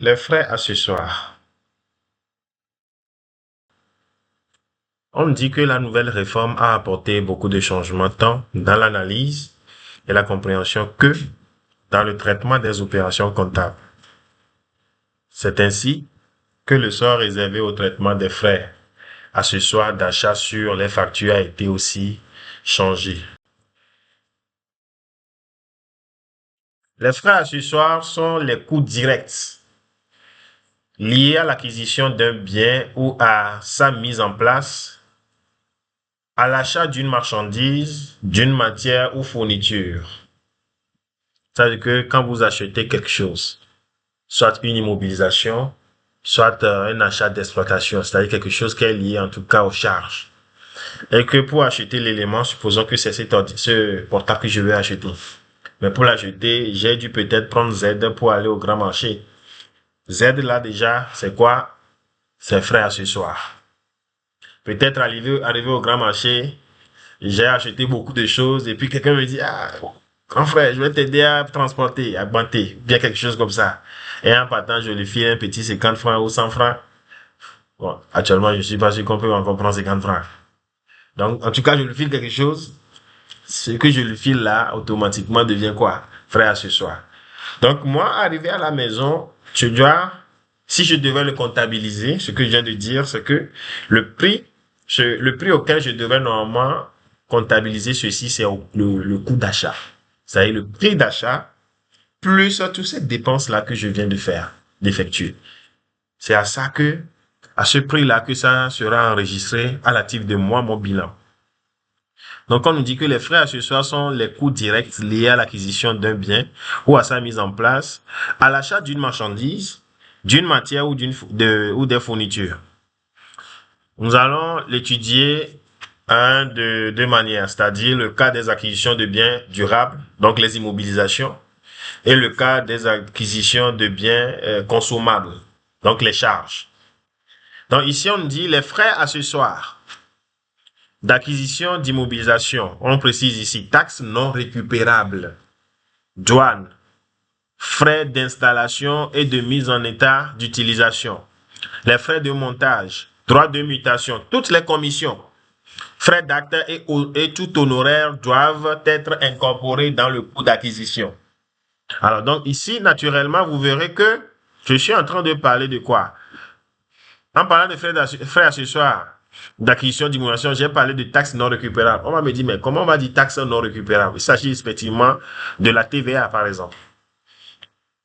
Les frais accessoires. On dit que la nouvelle réforme a apporté beaucoup de changements tant dans l'analyse et la compréhension que dans le traitement des opérations comptables. C'est ainsi que le sort réservé au traitement des frais accessoires d'achat sur les factures a été aussi changé. Les frais accessoires sont les coûts directs liés à l'acquisition d'un bien ou à sa mise en place, à l'achat d'une marchandise, d'une matière ou fourniture. C'est-à-dire que quand vous achetez quelque chose, soit une immobilisation, soit un achat d'exploitation, c'est-à-dire quelque chose qui est lié en tout cas aux charges. Et que pour acheter l'élément, supposons que c'est ce portable que je vais acheter. Mais pour l'acheter, j'ai dû peut-être prendre Z pour aller au grand marché. Z là déjà, c'est quoi? C'est frais accessoires. Peut-être arrivé au grand marché, j'ai acheté beaucoup de choses et puis quelqu'un me dit, ah, grand frère, je vais t'aider à transporter, à banter, bien quelque chose comme ça. Et en partant, je lui file un petit 50 francs ou 100 francs. Bon, actuellement, je suis pas sûr qu'on peut encore prendre 50 francs. Donc, en tout cas, je lui file quelque chose. Ce que je lui file là, automatiquement devient quoi? Frais accessoires. Donc, moi, arrivé à la maison, si je devais le comptabiliser, ce que je viens de dire, c'est que le prix auquel je devais normalement comptabiliser ceci, c'est le coût d'achat. C'est-à-dire le prix d'achat plus toutes ces dépenses-là que je viens d'effectuer. C'est à ce prix-là que ça sera enregistré à l'actif de moi, mon bilan. Donc, on nous dit que les frais accessoires sont les coûts directs liés à l'acquisition d'un bien ou à sa mise en place, à l'achat d'une marchandise, d'une matière ou des fournitures. Nous allons l'étudier de deux manières, c'est-à-dire le cas des acquisitions de biens durables, donc les immobilisations, et le cas des acquisitions de biens consommables, donc les charges. Donc ici, on dit les frais accessoires d'acquisition d'immobilisation. On précise ici taxes non récupérables, douane, frais d'installation et de mise en état d'utilisation, les frais de montage, droits de mutation, toutes les commissions, frais d'acte et tout honoraire doivent être incorporés dans le coût d'acquisition. Alors donc ici, naturellement, vous verrez que je suis en train de parler de quoi? En parlant de frais accessoires d'acquisition d'immobilisation, j'ai parlé de taxes non récupérables. On va me dire, mais comment on va dire taxes non récupérables? Il s'agit effectivement de la TVA, par exemple.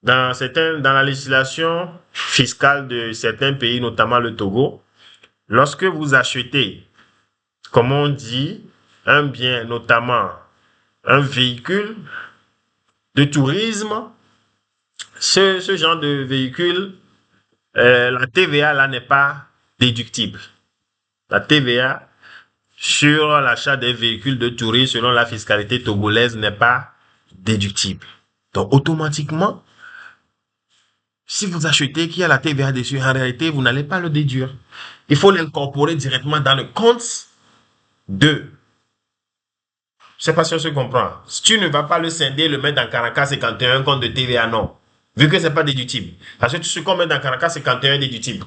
Dans la législation fiscale de certains pays, notamment le Togo, lorsque vous achetez, comme on dit, un bien, notamment un véhicule de tourisme, ce genre de véhicule, la TVA là n'est pas déductible. La TVA sur l'achat des véhicules de tourisme selon la fiscalité togolaise n'est pas déductible. Donc automatiquement, si vous achetez qu'il y a la TVA dessus, en réalité, vous n'allez pas le déduire. Il faut l'incorporer directement dans le compte de. Je ne sais pas si on se comprend. Si tu ne vas pas le scinder, le mettre dans 4451, compte de TVA, non. Vu que ce n'est pas déductible. Parce que ce qu'on met dans 4451 est déductible.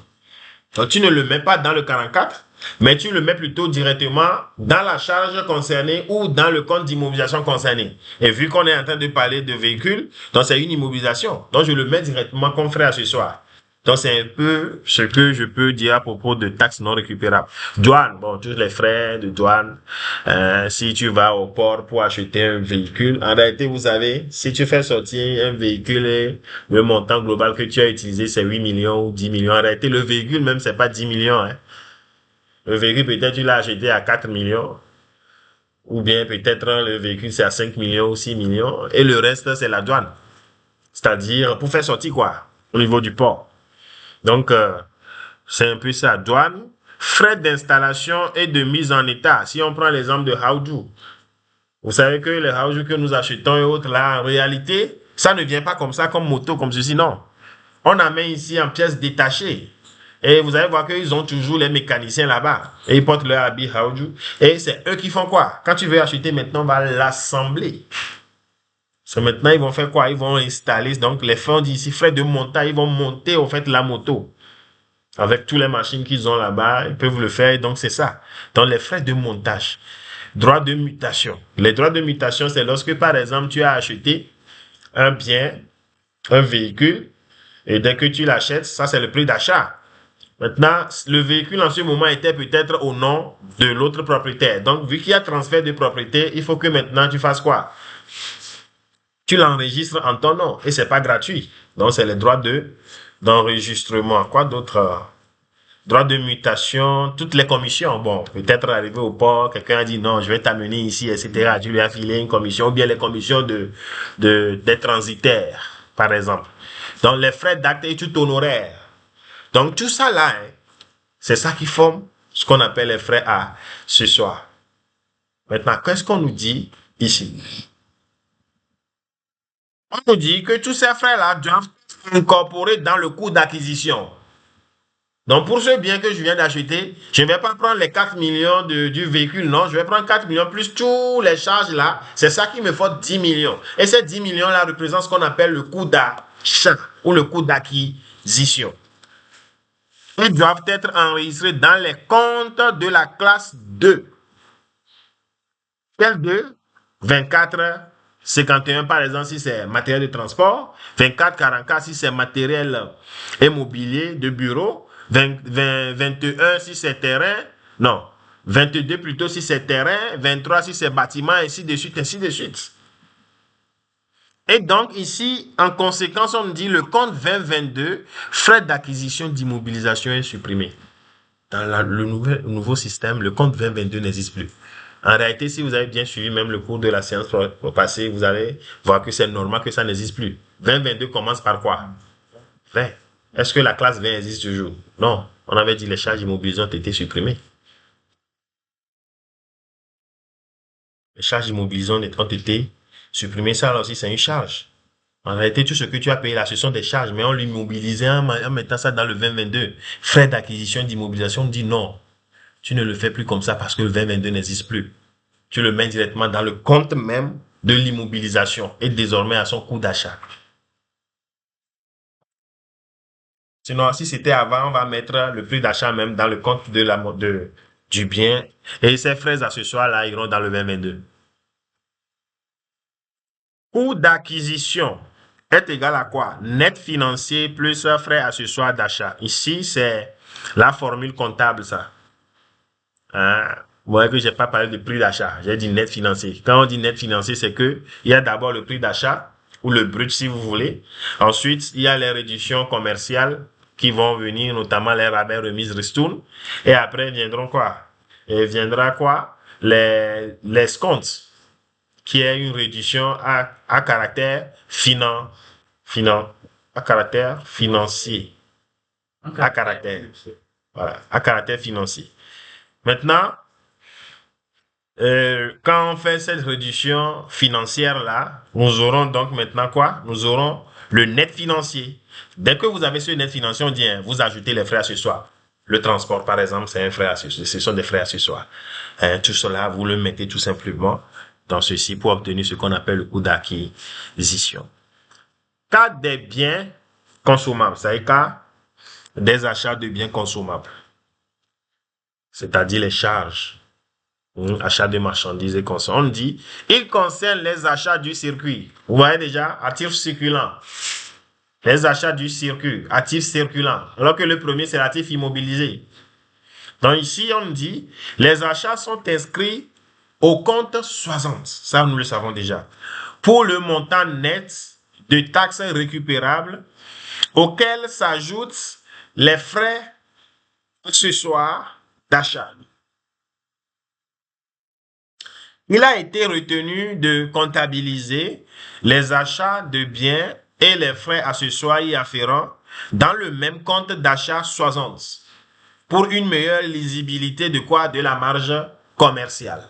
Donc, tu ne le mets pas dans le 44, mais tu le mets plutôt directement dans la charge concernée ou dans le compte d'immobilisation concerné. Et vu qu'on est en train de parler de véhicules, donc c'est une immobilisation. Donc, je le mets directement comme frais accessoire. Donc, c'est un peu ce que je peux dire à propos de taxes non récupérables. Douane, bon, tous les frais de douane. Si tu vas au port pour acheter un véhicule, en réalité, vous savez, si tu fais sortir un véhicule et le montant global que tu as utilisé, c'est 8 millions ou 10 millions. En réalité, le véhicule même, c'est pas 10 millions. Hein. Le véhicule, peut-être, tu l'as acheté à 4 millions. Ou bien, peut-être, le véhicule, c'est à 5 millions ou 6 millions. Et le reste, c'est la douane. C'est-à-dire, pour faire sortir quoi? Au niveau du port. Donc, c'est un peu ça. Douane, frais d'installation et de mise en état. Si on prend l'exemple de Haoudou, vous savez que les Haoudou que nous achetons et autres, là, en réalité, ça ne vient pas comme ça, comme moto, comme ceci, non. On amène ici en pièces détachées. Et vous allez voir qu'ils ont toujours les mécaniciens là-bas. Et ils portent leur habit Haoudou. Et c'est eux qui font quoi? Quand tu veux acheter maintenant, on va l'assembler. C'est maintenant, ils vont faire quoi? Ils vont installer, donc les frais, on dit ici, frais de montage, ils vont monter, au fait, la moto. Avec toutes les machines qu'ils ont là-bas, ils peuvent le faire, donc c'est ça. Donc les frais de montage. Droits de mutation. Les droits de mutation, c'est lorsque, par exemple, tu as acheté un bien, un véhicule, et dès que tu l'achètes, ça c'est le prix d'achat. Maintenant, le véhicule en ce moment était peut-être au nom de l'autre propriétaire. Donc, vu qu'il y a transfert de propriété, il faut que maintenant tu fasses quoi? Tu l'enregistres en ton nom et c'est pas gratuit. Donc, c'est les droits d'enregistrement. Quoi d'autre? Droits de mutation, toutes les commissions. Bon, peut-être arrivé au port, quelqu'un a dit non, je vais t'amener ici, etc. Tu lui as filé une commission, ou bien les commissions des transitaires, par exemple. Donc, les frais d'acte et tout honoraire. Donc, tout ça là, hein, c'est ça qui forme ce qu'on appelle les frais à ce soir. Maintenant, qu'est-ce qu'on nous dit ici? On nous dit que tous ces frais-là doivent être incorporés dans le coût d'acquisition. Donc, pour ce bien que je viens d'acheter, je ne vais pas prendre les 4 millions du véhicule, non, je vais prendre 4 millions plus tous les charges là. C'est ça qui me faut 10 millions. Et ces 10 millions-là représentent ce qu'on appelle le coût d'achat ou le coût d'acquisition. Ils doivent être enregistrés dans les comptes de la classe 2. Quelle 2? 24, 51 par exemple si c'est matériel de transport, 24, 44 si c'est matériel immobilier de bureau, 21 si c'est terrain, non, 22 plutôt si c'est terrain, 23 si c'est bâtiment, ainsi de suite, ainsi de suite. Et donc ici, en conséquence, on dit le compte 2022, frais d'acquisition d'immobilisation est supprimé. Dans le nouveau système, le compte 2022 n'existe plus. En réalité, si vous avez bien suivi même le cours de la séance passée, vous allez voir que c'est normal que ça n'existe plus. 2022 commence par quoi? 20. Est-ce que la classe 20 existe toujours? Non. On avait dit les charges immobilisées ont été supprimées. Les charges immobilisées ont été supprimées. Ça là aussi, c'est une charge. En réalité, tout ce que tu as payé là, ce sont des charges, mais on l'immobilisait en mettant ça dans le 2022. Frais d'acquisition d'immobilisation, on dit non. Tu ne le fais plus comme ça parce que le 2022 n'existe plus. Tu le mets directement dans le compte même de l'immobilisation et désormais à son coût d'achat. Sinon, si c'était avant, on va mettre le prix d'achat même dans le compte du bien et ces frais accessoires-là iront dans le 2022. Coût d'acquisition est égal à quoi? Net financier plus frais accessoires d'achat. Ici, c'est la formule comptable, ça. Hein? Vous voyez que je n'ai pas parlé de prix d'achat. J'ai dit net financier. Quand on dit net financier, c'est que il y a d'abord le prix d'achat, ou le brut si vous voulez. Ensuite, il y a les réductions commerciales qui vont venir, notamment les rabais, remises, ristournes. Et après, viendront quoi? Et viendra quoi? Les escomptes, qui est une réduction à caractère à caractère financier. À caractère. Voilà, à caractère financier. Maintenant, quand on fait cette réduction financière-là, nous aurons donc maintenant quoi? Nous aurons le net financier. Dès que vous avez ce net financier, on dit, hein, vous ajoutez les frais accessoires. Le transport, par exemple, c'est un frais accessoire. Ce sont des frais accessoires. Tout cela, vous le mettez tout simplement dans ceci pour obtenir ce qu'on appelle le coût d'acquisition. Cas des biens consommables, c'est-à-dire cas des achats de biens consommables, c'est-à-dire les charges. Achat de marchandises et consommation. On dit, il concerne les achats du circuit. Vous voyez déjà, actifs circulants. Les achats du circuit, actifs circulants. Alors que le premier, c'est l'actif immobilisé. Donc ici, on dit, les achats sont inscrits au compte 60. Ça, nous le savons déjà. Pour le montant net de taxes récupérables, auquel s'ajoutent les frais accessoires d'achat. Il a été retenu de comptabiliser les achats de biens et les frais accessoires y afférents dans le même compte d'achat 60 pour une meilleure lisibilité de quoi? De la marge commerciale.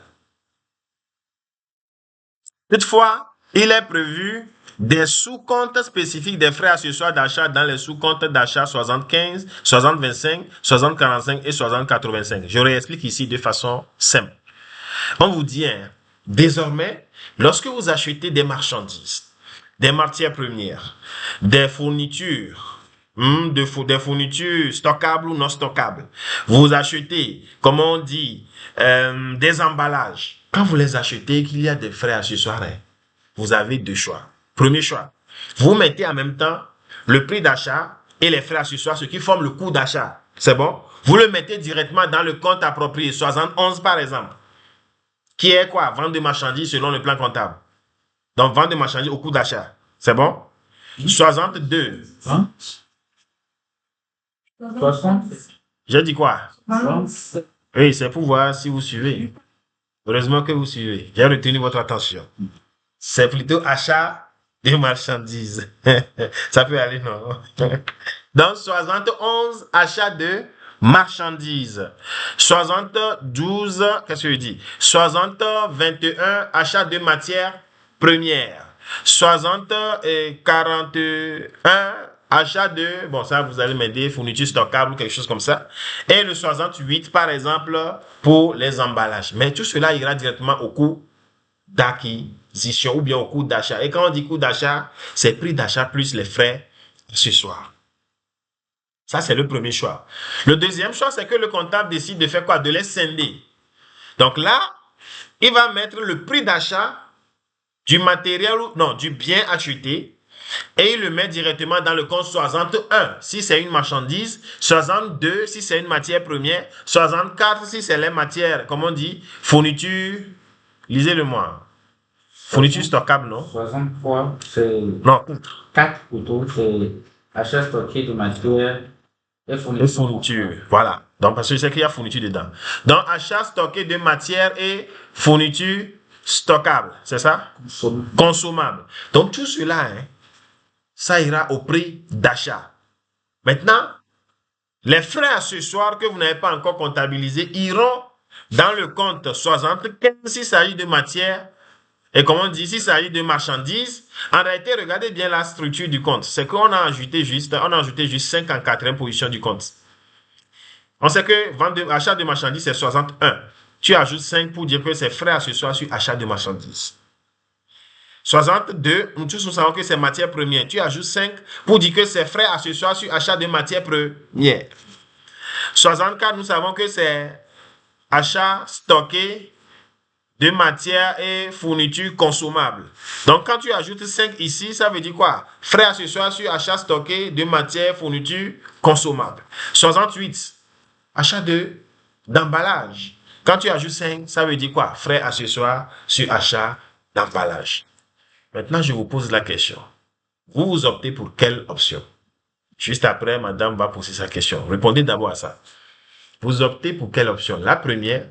Toutefois, il est prévu des sous-comptes spécifiques des frais accessoires d'achat dans les sous-comptes d'achat 75, 60-25, 60-45 et 60-85. Je réexplique ici de façon simple. On vous dit, hein, désormais, lorsque vous achetez des marchandises, des matières premières, des fournitures, des fournitures stockables ou non stockables. Vous achetez, comme on dit, des emballages. Quand vous les achetez, qu'il y a des frais accessoires, vous avez deux choix. Premier choix, vous mettez en même temps le prix d'achat et les frais accessoires, ce qui forme le coût d'achat. C'est bon? Vous le mettez directement dans le compte approprié, 71 par exemple, qui est quoi? Vente de marchandises selon le plan comptable. Donc, vente de marchandises au coût d'achat. C'est bon? 62. Hein? 60. J'ai dit quoi? 60. Oui, c'est pour voir si vous suivez. Heureusement que vous suivez. J'ai retenu votre attention. C'est plutôt achat de marchandises. Ça peut aller, non? Donc, 71, achat de marchandises. 72, qu'est-ce que je dis? 21, achat de matières premières. 41, achat de, bon, ça, vous allez m'aider, fourniture stockable ou quelque chose comme ça. Et le 68, par exemple, pour les emballages. Mais tout cela ira directement au coût d'acquisition ou bien au coût d'achat. Et quand on dit coût d'achat, c'est prix d'achat plus les frais accessoires. Ça, c'est le premier choix. Le deuxième choix, c'est que le comptable décide de faire quoi? De les scinder. Donc là, il va mettre le prix d'achat du matériel, non, du bien acheté, et il le met directement dans le compte 61 si c'est une marchandise, 62 si c'est une matière première, 64 si c'est les matières, comme on dit, fourniture, lisez-le moi. Fourniture stockable, non? 63, c'est Non. 4 plutôt, c'est achat stocké de matière et Et fourniture, voilà. Donc, parce que je sais qu'il y a fourniture dedans. Donc, achat stocké de matière et fourniture stockable, c'est ça? Consommable. Donc, tout cela, ça ira au prix d'achat. Maintenant, les frais accessoires que vous n'avez pas encore comptabilisés iront dans le compte 75 s'il s'agit de matière. Et comme on dit, s'il s'agit de marchandises, en réalité, regardez bien la structure du compte. C'est qu'on a ajouté juste 5 en quatrième position du compte. On sait que achat de marchandises, c'est 61. Tu ajoutes 5 pour dire que c'est frais accessoires sur achat de marchandises. 62, nous tous nous savons que c'est matière première. Tu ajoutes 5 pour dire que c'est frais accessoires sur achat de matière première. 64, nous savons que c'est achat stocké de matières et fournitures consommables. Donc, quand tu ajoutes 5 ici, ça veut dire quoi? Frais accessoires sur achat stocké de matières, fournitures consommables. 68, achat d'emballage. Quand tu ajoutes 5, ça veut dire quoi? Frais accessoires sur achat d'emballage. Maintenant, je vous pose la question. Vous optez pour quelle option? Juste après, madame va poser sa question. Répondez d'abord à ça. Vous optez pour quelle option? La première,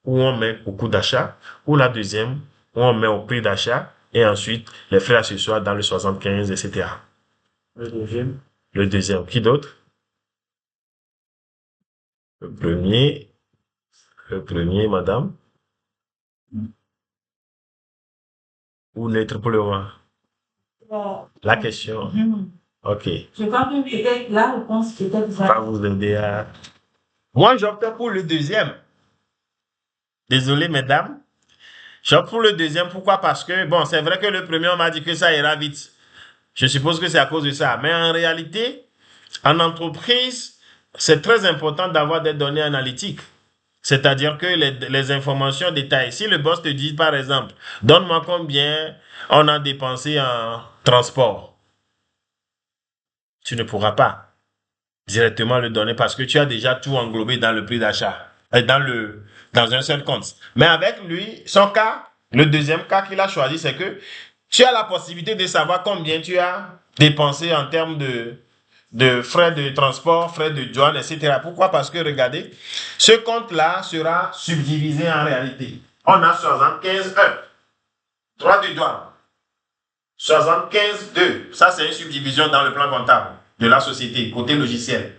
où on met au coût d'achat, ou la deuxième, où on met au prix d'achat, et ensuite les frais accessoires dans le 75, etc. Le deuxième. Le deuxième. Qui d'autre? Le premier, madame. Ou neutre pour le moment? La question. Ok. Je crois que peut-être la réponse peut-être Va vous aider à... Moi, j'opte pour le deuxième. Désolé, mesdames. J'opte pour le deuxième. Pourquoi? Parce que, bon, c'est vrai que le premier, on m'a dit que ça ira vite. Je suppose que c'est à cause de ça. Mais en réalité, en entreprise, c'est très important d'avoir des données analytiques. C'est-à-dire que les informations détaillées. Si le boss te dit, par exemple, donne-moi combien on a dépensé en transport, tu ne pourras pas directement le donner parce que tu as déjà tout englobé dans le prix d'achat, dans un seul compte. Mais avec lui, son cas, le deuxième cas qu'il a choisi, c'est que tu as la possibilité de savoir combien tu as dépensé en termes de frais de transport, frais de douane, etc. Pourquoi? Parce que, regardez, ce compte-là sera subdivisé en réalité. On a 75,1, droit de douane. 75,2, ça c'est une subdivision dans le plan comptable de la société, côté logiciel.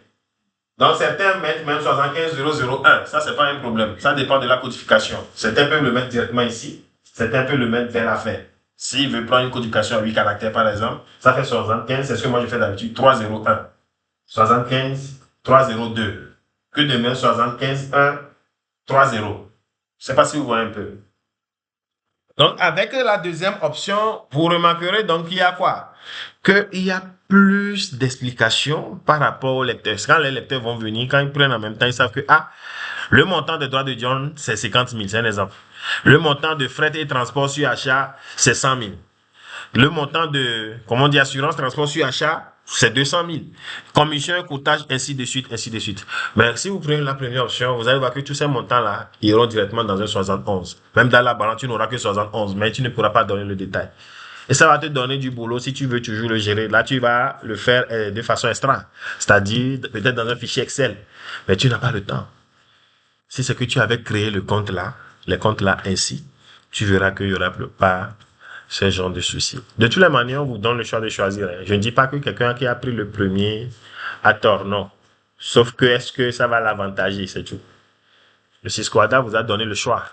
Donc certains mettent même 75,001, ça c'est pas un problème, ça dépend de la codification. Certains peuvent le mettre directement ici, certains peuvent le mettre vers la fin. S'il veut prendre une codification à 8 caractères par exemple, ça fait 75, c'est ce que moi je fais d'habitude, 301. 75, 302. Que de même 75, 1, 3, 0. Je ne sais pas si vous voyez un peu. Donc, avec la deuxième option, vous remarquerez donc qu'il y a quoi? Qu'il y a plus d'explications par rapport aux lecteurs. Quand les lecteurs vont venir, quand ils prennent en même temps, ils savent que, le montant des droits de John, c'est 50 000, c'est un exemple. Le montant de frais et transport sur achat, c'est 100 000. Le montant de, comment on dit, assurance, transport sur achat, c'est 200 000. Commission, coûtage, ainsi de suite, ainsi de suite. Mais si vous prenez la première option, vous allez voir que tous ces montants-là iront directement dans un 71. Même dans la balance, tu n'auras que 71, mais tu ne pourras pas donner le détail. Et ça va te donner du boulot si tu veux toujours le gérer. Là, tu vas le faire de façon extra. C'est-à-dire, peut-être dans un fichier Excel. Mais tu n'as pas le temps. Si c'est que tu avais créé le compte là, les comptes là ainsi, tu verras qu'il n'y aura pas ce genre de soucis. De toutes les manières, on vous donne le choix de choisir. Je ne dis pas que quelqu'un qui a pris le premier a tort, non. Sauf que est-ce que ça va l'avantager, c'est tout. Le Sysquada vous a donné le choix.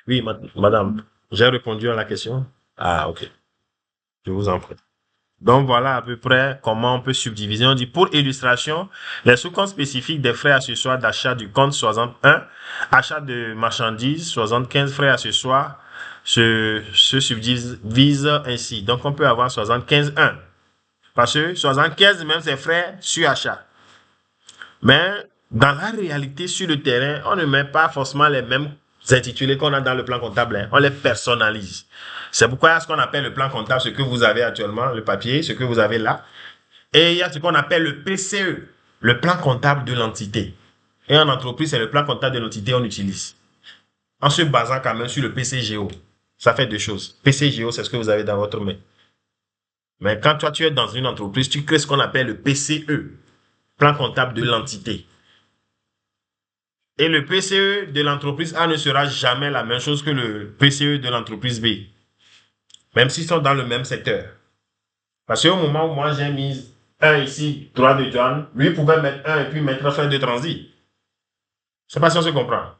Oui, madame, j'ai répondu à la question. Ah, ok. Je vous en prie. Donc voilà à peu près comment on peut subdiviser. On dit pour illustration, les sous-comptes spécifiques des frais accessoires d'achat du compte 61, achat de marchandises, 75 frais accessoires, se subdivisent ainsi. Donc on peut avoir 75,1. Parce que 75 même c'est frais sur achat. Mais dans la réalité, sur le terrain, on ne met pas forcément les mêmes intitulés qu'on a dans le plan comptable. On les personnalise. C'est pourquoi il y a ce qu'on appelle le plan comptable, ce que vous avez actuellement, le papier, ce que vous avez là. Et il y a ce qu'on appelle le PCE, le plan comptable de l'entité. Et en entreprise, c'est le plan comptable de l'entité qu'on utilise. En se basant quand même sur le PCGO. Ça fait deux choses. PCGO, c'est ce que vous avez dans votre main. Mais quand toi, tu es dans une entreprise, tu crées ce qu'on appelle le PCE, plan comptable de l'entité. Et le PCE de l'entreprise A ne sera jamais la même chose que le PCE de l'entreprise B. Même s'ils sont dans le même secteur. Parce qu'au moment où moi j'ai mis 1 ici, droit de douane, lui pouvait mettre 1 et puis mettre frais de transit. Je ne sais pas si on se comprend.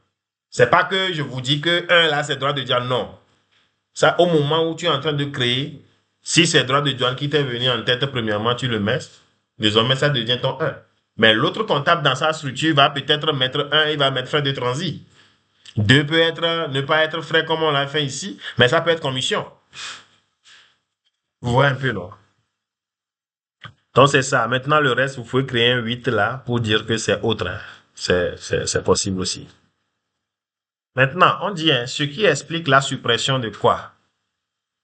C'est pas que je vous dis que 1 là c'est droit de douane, non. Ça, au moment où tu es en train de créer, si c'est droit de douane qui t'est venu en tête, premièrement, tu le mets. Désormais, ça devient ton 1. Mais l'autre comptable dans sa structure va peut-être mettre 1, il va mettre frais de transit. 2 peut être, ne pas être frais comme on l'a fait ici, mais ça peut être commission. Vous voyez un peu, non? Donc, c'est ça. Maintenant, le reste, vous pouvez créer un 8 là pour dire que c'est autre. C'est possible aussi. Maintenant, on dit ce qui explique la suppression de quoi?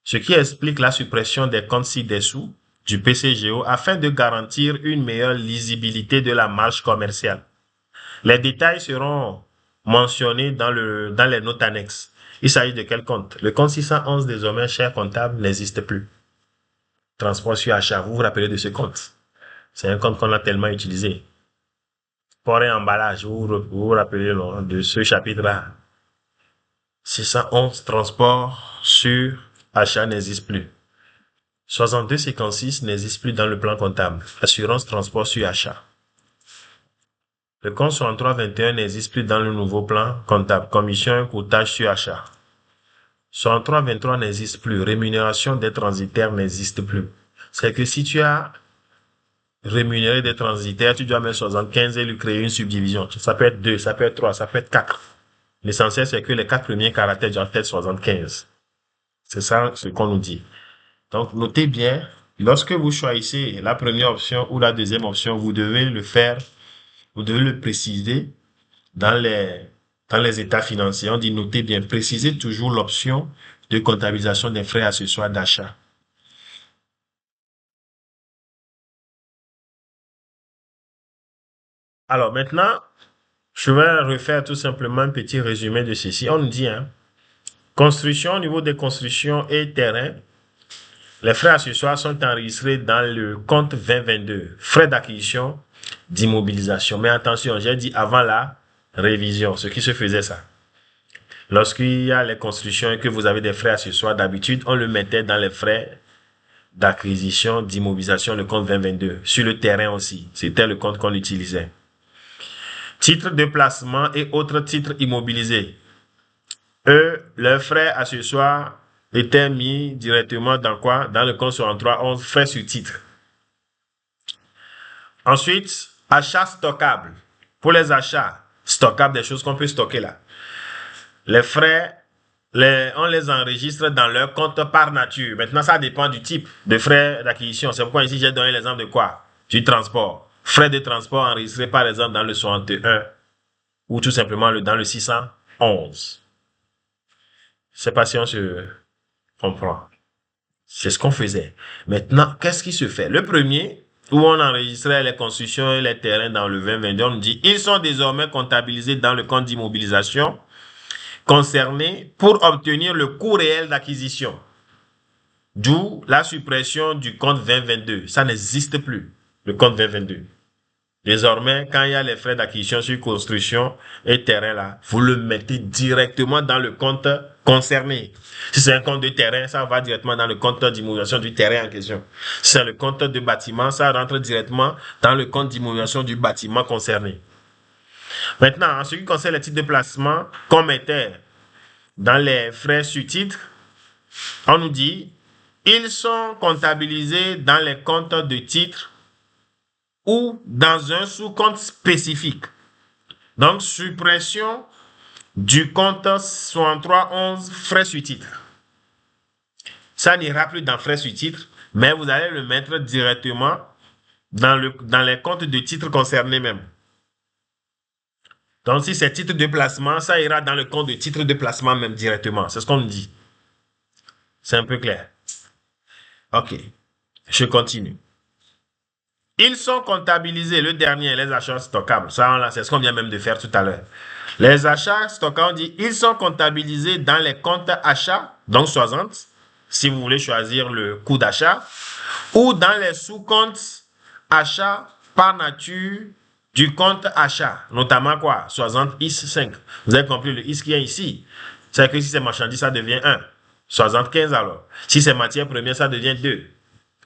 Ce qui explique la suppression des comptes ci-dessous du PCGO afin de garantir une meilleure lisibilité de la marge commerciale. Les détails seront mentionnés dans les notes annexes. Il s'agit de quel compte? Le compte 611 désormais, cher comptable, n'existe plus. Transport sur achat, vous vous rappelez de ce compte? C'est un compte qu'on a tellement utilisé. Port et emballage, vous vous rappelez non, de ce chapitre-là? 611 transport sur achat n'existe plus. 62,56 n'existe plus dans le plan comptable. Assurance transport sur achat. Le compte 63,21 n'existe plus dans le nouveau plan comptable. Commission coûtage sur achat. 63,23 n'existe plus. Rémunération des transitaires n'existe plus. C'est que si tu as rémunéré des transitaires, tu dois mettre 75 et lui créer une subdivision. Ça peut être 2, ça peut être 3, ça peut être 4. L'essentiel, c'est que les 4 premiers caractères doivent être 75. C'est ça ce qu'on nous dit. Donc, notez bien, lorsque vous choisissez la première option ou la deuxième option, vous devez le faire, vous devez le préciser dans les états financiers. On dit, notez bien, précisez toujours l'option de comptabilisation des frais accessoires d'achat. Alors maintenant, je vais refaire tout simplement un petit résumé de ceci. On nous dit, construction, au niveau des constructions et terrains, les frais accessoires sont enregistrés dans le compte 2022, frais d'acquisition, d'immobilisation. Mais attention, j'ai dit avant la révision, ce qui se faisait ça. Lorsqu'il y a les constructions et que vous avez des frais accessoires, d'habitude, on le mettait dans les frais d'acquisition, d'immobilisation, le compte 2022. Sur le terrain aussi, c'était le compte qu'on utilisait. Titres de placement et autres titres immobilisés. Eux, leurs frais accessoires étaient mis directement dans quoi? Dans le compte 6311, frais sur titre. Ensuite, achats stockables. Pour les achats stockables, des choses qu'on peut stocker là. Les frais on les enregistre dans leur compte par nature. Maintenant, ça dépend du type de frais d'acquisition. C'est pourquoi ici, j'ai donné l'exemple de quoi? Du transport. Frais de transport enregistrés, par exemple, dans le 61 ou tout simplement dans le 611. Je sais pas si on se comprend. C'est ce qu'on faisait. Maintenant, qu'est-ce qui se fait? Le premier, où on enregistrait les constructions et les terrains dans le 2022, on nous dit, ils sont désormais comptabilisés dans le compte d'immobilisation concernés pour obtenir le coût réel d'acquisition. D'où la suppression du compte 2022. Ça n'existe plus, le compte 2022. Désormais, quand il y a les frais d'acquisition sur construction et terrain là, vous le mettez directement dans le compte concerné. Si c'est un compte de terrain, ça va directement dans le compte d'immobilisation du terrain en question. Si c'est le compte de bâtiment, ça rentre directement dans le compte d'immobilisation du bâtiment concerné. Maintenant, en ce qui concerne les titres de placement qu'on mettait dans les frais sur titre, on nous dit, ils sont comptabilisés dans les comptes de titre ou dans un sous-compte spécifique. Donc, suppression du compte 6311 frais sur titre. Ça n'ira plus dans frais sur titre, mais vous allez le mettre directement dans les comptes de titre concernés même. Donc, si c'est titre de placement, ça ira dans le compte de titre de placement même directement. C'est ce qu'on nous dit. C'est un peu clair. OK. Je continue. Ils sont comptabilisés, le dernier, les achats stockables. Ça, c'est ce qu'on vient même de faire tout à l'heure. Les achats stockables, on dit, ils sont comptabilisés dans les comptes achats, donc 60, si vous voulez choisir le coût d'achat, ou dans les sous-comptes achats par nature du compte achat, notamment quoi? 60 IS 5. Vous avez compris le IS qui est ici. C'est que si c'est marchandise, ça devient 1. 75 alors. Si c'est matière première, ça devient 2.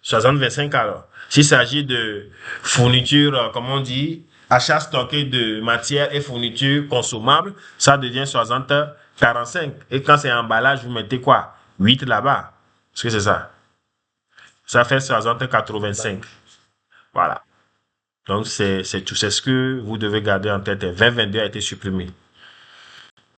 60-25 alors. S'il s'agit de fourniture, comme on dit, achat stocké de matières et fournitures consommables, ça devient 60-45. Et quand c'est emballage, vous mettez quoi? 8 là-bas. Est-ce que c'est ça? Ça fait 60-85. Voilà. Donc, c'est tout. C'est ce que vous devez garder en tête. 2022 a été supprimé.